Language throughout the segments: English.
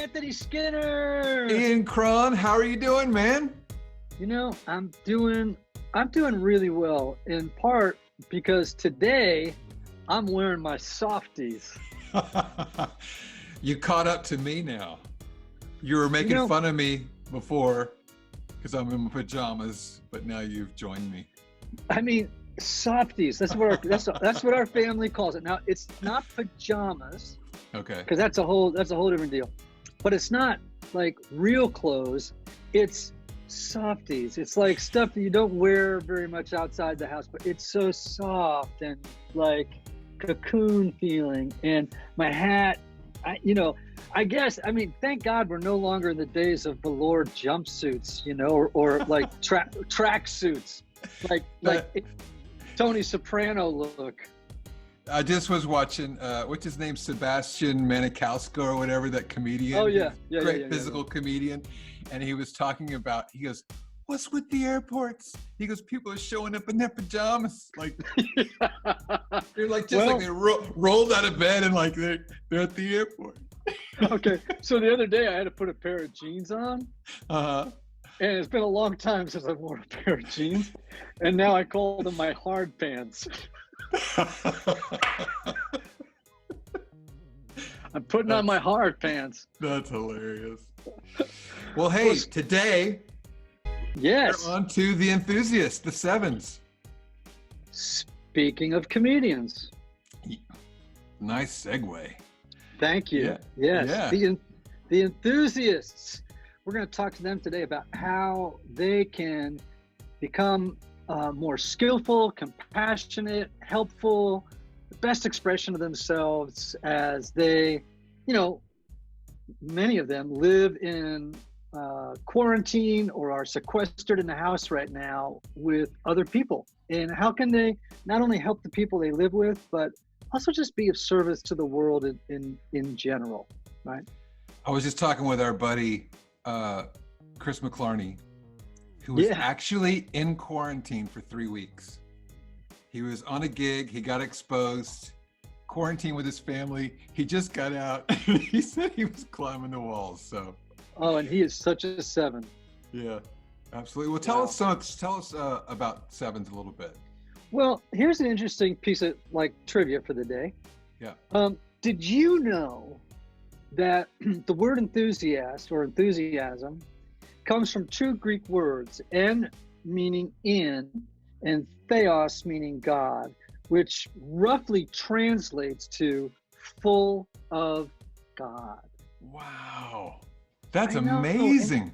Anthony Skinner. Ian Cron, how are you doing, man? You know, I'm doing really well, in part because today I'm wearing my softies. You caught up to me now. You were making fun of me before because I'm in my pajamas, but now you've joined me. I mean, softies. That's what our family calls it. Now, it's not pajamas. Okay. Because that's a whole different deal. But it's not like real clothes. It's softies. It's like stuff that you don't wear very much outside the house, but it's so soft and like cocoon feeling. And my hat, thank God we're no longer in the days of velour jumpsuits, or like track suits, like Tony Soprano look. I just was watching, what's his name, Sebastian Maniscalco or whatever, that comedian. Oh, yeah. Great physical comedian. And he was talking about, he goes, what's with the airports? He goes, people are showing up in their pajamas. Like, they're like, they rolled out of bed and like they're at the airport. Okay. So the other day I had to put a pair of jeans on. Uh-huh. And it's been a long time since I wore a pair of jeans. And now I call them my hard pants. I'm putting on my hard pants. That's hilarious. Well, hey, today we're on to the enthusiast, the sevens. Speaking of comedians. Nice segue. Thank you. Yeah. Yes. Yeah. The enthusiasts. We're going to talk to them today about how they can become more skillful, compassionate, helpful, the best expression of themselves as they, many of them live in quarantine or are sequestered in the house right now with other people. And how can they not only help the people they live with, but also just be of service to the world in general, right? I was just talking with our buddy, Chris McClarney, who was actually in quarantine for 3 weeks. He was on a gig, he got exposed, quarantined with his family. He just got out. He said he was climbing the walls. So. Oh, and he is such a seven. Yeah, absolutely. Well, tell us about sevens a little bit. Well, here's an interesting piece of trivia for the day. Yeah. Did you know that the word enthusiast or enthusiasm comes from two Greek words, en meaning in and theos meaning God, which roughly translates to full of God. Wow. That's amazing.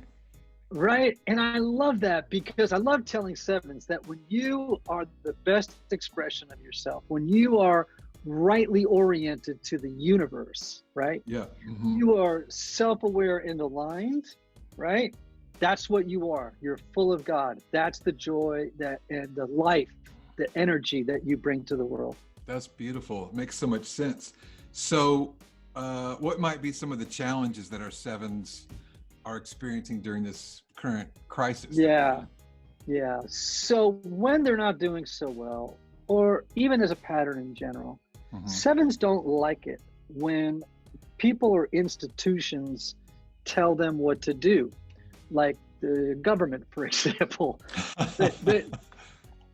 Right? And I love that because I love telling sevens that when you are the best expression of yourself, when you are rightly oriented to the universe, right? Yeah. Mm-hmm. You are self-aware and aligned, right? That's what you are. You're full of God. That's the joy and the life, the energy that you bring to the world. That's beautiful. It makes so much sense. So what might be some of the challenges that our sevens are experiencing during this current crisis? Yeah. So when they're not doing so well, or even as a pattern in general, sevens don't like it when people or institutions tell them what to do, like the government, for example. They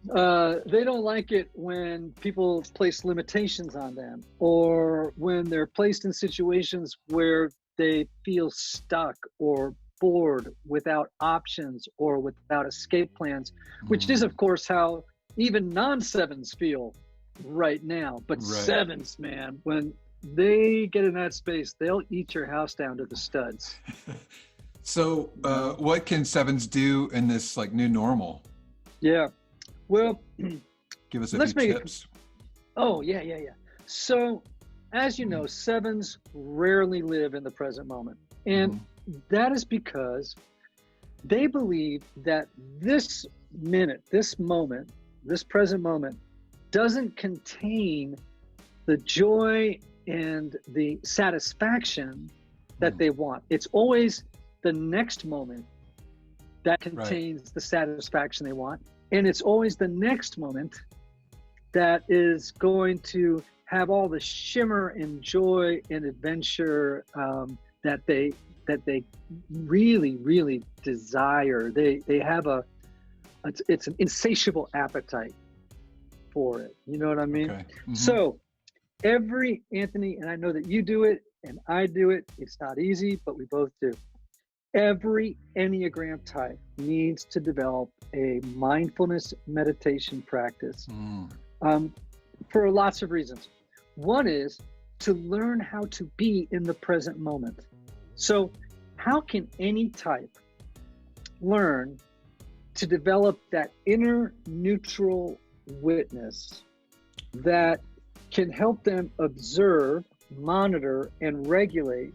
don't like it when people place limitations on them, or when they're placed in situations where they feel stuck or bored, without options or without escape plans, which is, of course, how even non-sevens feel right now. But sevens, man, when they get in that space, they'll eat your house down to the studs. So what can sevens do in this new normal? Yeah. Well, give us a few tips. So, as you know, sevens rarely live in the present moment. And that is because they believe that this minute, this moment, this present moment doesn't contain the joy and the satisfaction that they want. It's always the next moment that contains the satisfaction they want. And it's always the next moment that is going to have all the shimmer and joy and adventure that they really, really desire. They have it's an insatiable appetite for it. You know what I mean? Okay. Mm-hmm. So Anthony, and I know that you do it and I do it. It's not easy, but we both do. Every Enneagram type needs to develop a mindfulness meditation practice for lots of reasons. One is to learn how to be in the present moment. So how can any type learn to develop that inner neutral witness that can help them observe, monitor, and regulate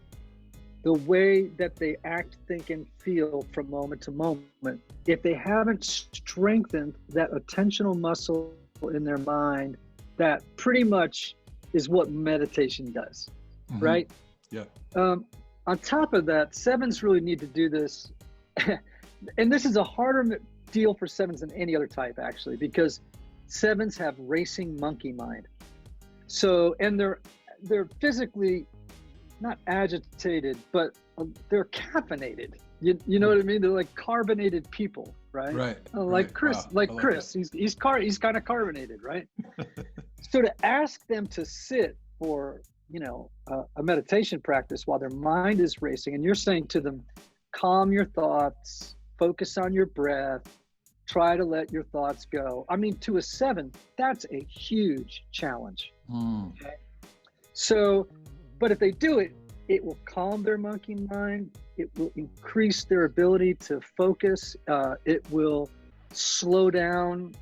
the way that they act, think, and feel from moment to moment if they haven't strengthened that attentional muscle in their mind that pretty much is what meditation does, right? Yeah. On top of that, sevens really need to do this. And this is a harder deal for sevens than any other type, actually, because sevens have racing monkey mind. So, and they're physically not agitated, but they're caffeinated. You know what I mean? They're like carbonated people, right? Right. Like Chris, Wow, like Chris, he's kind of carbonated, right? So to ask them to sit for, a meditation practice while their mind is racing, and you're saying to them, calm your thoughts, focus on your breath, try to let your thoughts go. I mean, to a seven, that's a huge challenge. Okay? So, but if they do it, it will calm their monkey mind. It will increase their ability to focus. It will slow down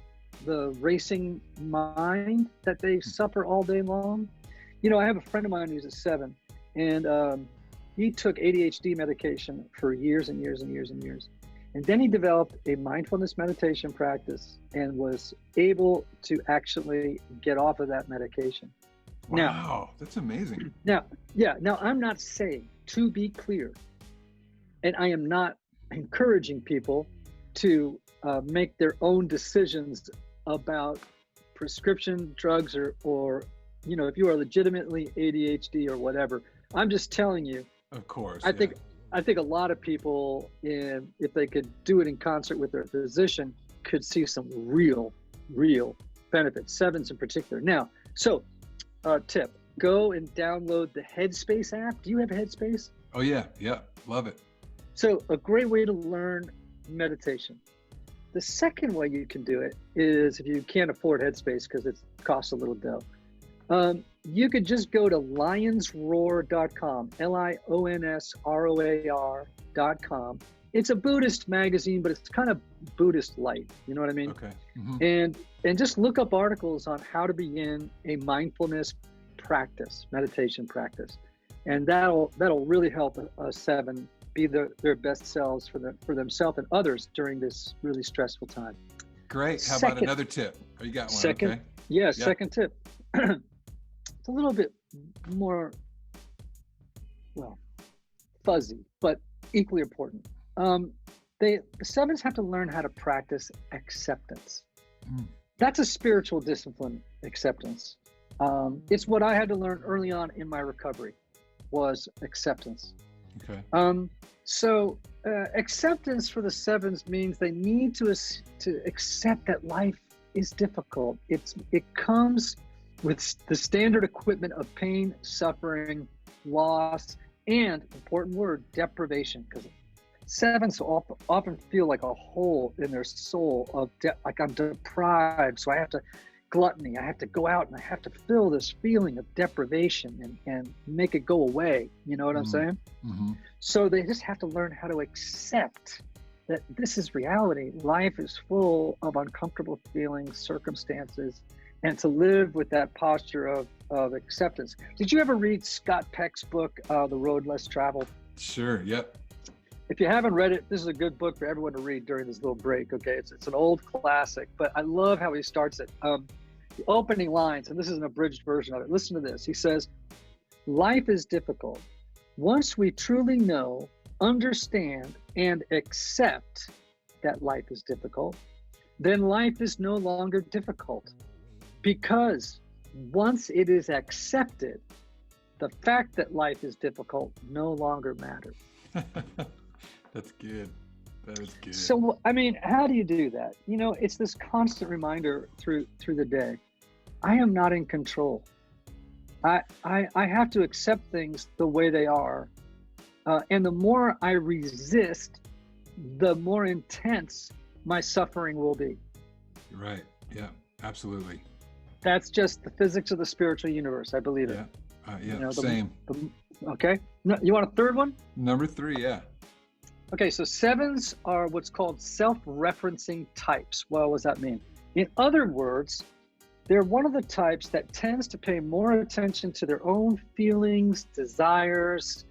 the racing mind that they suffer all day long. I have a friend of mine who's a seven, and he took ADHD medication for years and years and years and years. And then he developed a mindfulness meditation practice and was able to actually get off of that medication. Wow, that's amazing. Now, I'm not saying, to be clear, and I am not encouraging people to make their own decisions about prescription drugs or if you are legitimately ADHD or whatever. I'm just telling you. Of course. I think a lot of people, if they could do it in concert with their physician, could see some real benefits, sevens in particular. Now, so tip, go and download the Headspace app. Do you have Headspace? Oh yeah, love it. So a great way to learn meditation. The second way you can do it is, if you can't afford Headspace because it costs a little dough, you could just go to lionsroar.com, lionsroar.com. It's a Buddhist magazine, but it's kind of Buddhist light. You know what I mean? Okay. And just look up articles on how to begin a mindfulness practice, meditation practice, and that'll really help a seven be their best selves for themselves and others during this really stressful time. Great. How about another tip? Oh, you got one? Second, okay. Yeah. Second tip. It's a little bit more, fuzzy, but equally important. The sevens have to learn how to practice acceptance. That's a spiritual discipline, acceptance. It's what I had to learn early on in my recovery, was acceptance. Okay. So acceptance for the sevens means they need to accept that life is difficult. It comes with the standard equipment of pain, suffering, loss, and, important word, deprivation. Because sevens often feel like a hole in their soul of like, I'm deprived, so I have to gluttony. I have to go out and I have to feel this feeling of deprivation and make it go away. You know what I'm saying? So they just have to learn how to accept that this is reality. Life is full of uncomfortable feelings, circumstances, and to live with that posture of acceptance. Did you ever read Scott Peck's book, The Road Less Traveled? Sure, yep. If you haven't read it, this is a good book for everyone to read during this little break, okay? It's an old classic, but I love how he starts it. The opening lines, and this is an abridged version of it. Listen to this. He says, life is difficult. Once we truly know, understand, and accept that life is difficult, then life is no longer difficult. Because once it is accepted, the fact that life is difficult no longer matters. That's good. That is good. So, I mean, how do you do that? You know, it's this constant reminder through the day. I am not in control. I have to accept things the way they are. And the more I resist, the more intense my suffering will be. Right. Yeah, absolutely. That's just the physics of the spiritual universe. I believe it. Yeah, You know, same. Okay. No, you want a third one? Number 3, yeah. Okay, so 7s are what's called self-referencing types. Well, what does that mean? In other words, they're one of the types that tends to pay more attention to their own feelings, desires,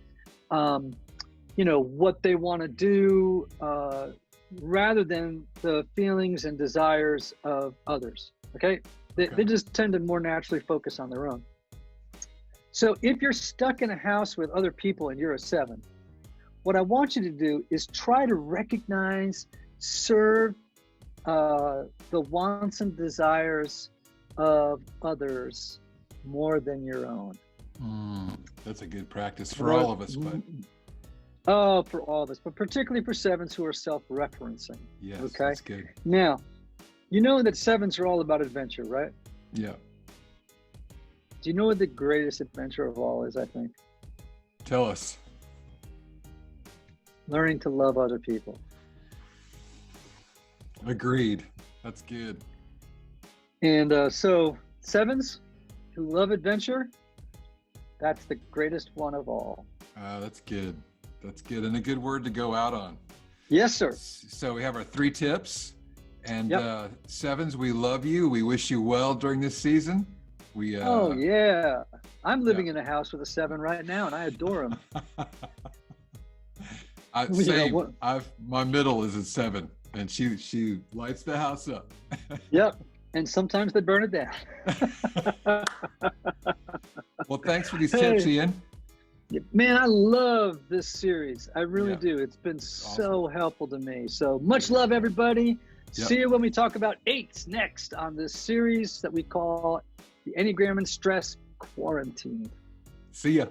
you know, what they want to do, rather than the feelings and desires of others. Okay? They just tend to more naturally focus on their own. So if you're stuck in a house with other people and you're a 7, what I want you to do is try to recognize, serve the wants and desires of others more than your own. That's a good practice for all of us, but for all of us, but particularly for 7s who are self-referencing. Yes, okay, that's good. Now, you know that 7s are all about adventure, right? Yeah. Do you know what the greatest adventure of all is? I think Tell us. learning to love other people. Agreed. That's good. And so 7s who love adventure, that's the greatest one of all. That's good. That's good. And a good word to go out on. Yes, sir. So we have our 3 tips. And Yep. 7s, we love you. We wish you well during this season. We Oh, yeah. I'm living in a house with a 7 right now, and I adore him. Same. My middle is a 7, and she lights the house up. Yep. And sometimes they burn it down. Well, thanks for these tips, Ian. Man, I love this series. I really do. It's been so helpful to me. So much love, everybody. Yep. See you when we talk about 8s next on this series that we call the Enneagram and Stress Quarantine. See ya.